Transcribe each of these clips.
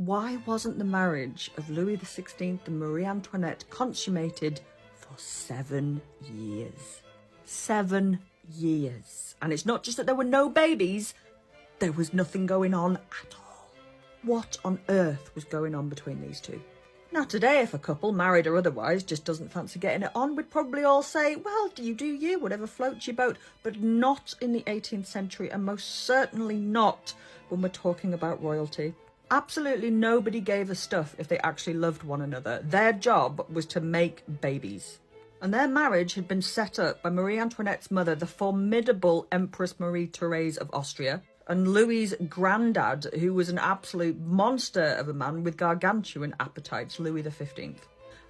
Why wasn't the marriage of Louis XVI and Marie Antoinette consummated for 7 years? 7 years. And it's not just that there were no babies, there was nothing going on at all. What on earth was going on between these two? Now today, if a couple, married or otherwise, just doesn't fancy getting it on, we'd probably all say, well, do you, whatever floats your boat. But not in the 18th century, and most certainly not when we're talking about royalty. Absolutely nobody gave a stuff if they actually loved one another. Their job was to make babies. And their marriage had been set up by Marie Antoinette's mother, the formidable Empress Marie Therese of Austria, and Louis's granddad, who was an absolute monster of a man with gargantuan appetites, Louis XV.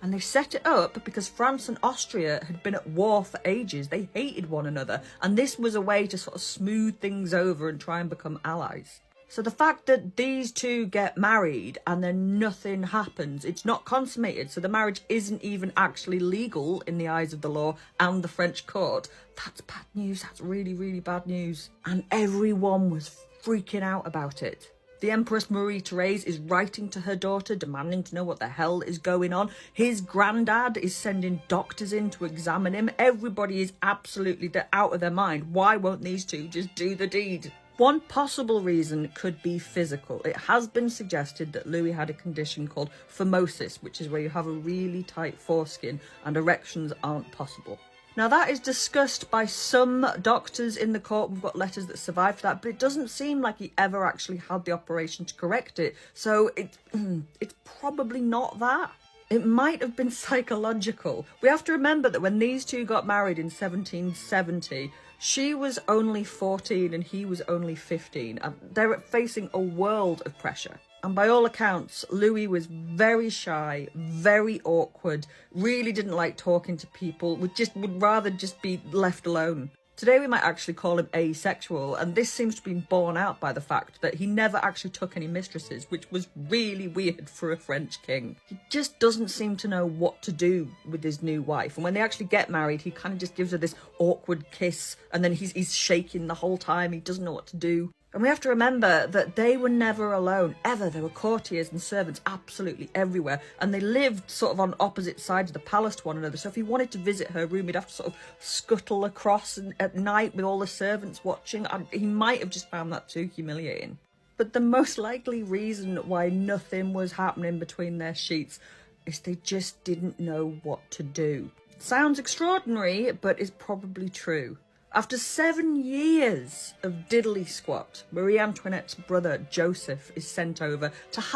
And they set it up because France and Austria had been at war for ages. They hated one another, and this was a way to sort of smooth things over and try and become allies. So the fact that these two get married and then nothing happens, it's not consummated, so the marriage isn't even actually legal in the eyes of the law and the French court, that's bad news. That's really, really bad news. And everyone was freaking out about it. The Empress Marie Therese is writing to her daughter, demanding to know what the hell is going on. His granddad is sending doctors in to examine him. Everybody is absolutely out of their mind. Why won't these two just do the deed? One possible reason could be physical. It has been suggested that Louis had a condition called phimosis, which is where you have a really tight foreskin and erections aren't possible. Now that is discussed by some doctors in the court. We've got letters that survived that, but it doesn't seem like he ever actually had the operation to correct it. So it's probably not that. It might have been psychological. We have to remember that when these two got married in 1770, she was only 14 and he was only 15. And they're facing a world of pressure. And by all accounts, Louis was very shy, very awkward, really didn't like talking to people, would rather just be left alone. Today we might actually call him asexual, and this seems to be borne out by the fact that he never actually took any mistresses, which was really weird for a French king. He just doesn't seem to know what to do with his new wife, and when they actually get married, he kind of just gives her this awkward kiss, and then he's shaking the whole time, he doesn't know what to do. And we have to remember that they were never alone, ever. There were courtiers and servants absolutely everywhere. And they lived sort of on opposite sides of the palace to one another. So if he wanted to visit her room, he'd have to sort of scuttle across at night with all the servants watching. And he might have just found that too humiliating. But the most likely reason why nothing was happening between their sheets is they just didn't know what to do. Sounds extraordinary, but is probably true. After 7 years of diddly squat, Marie Antoinette's brother Joseph is sent over to have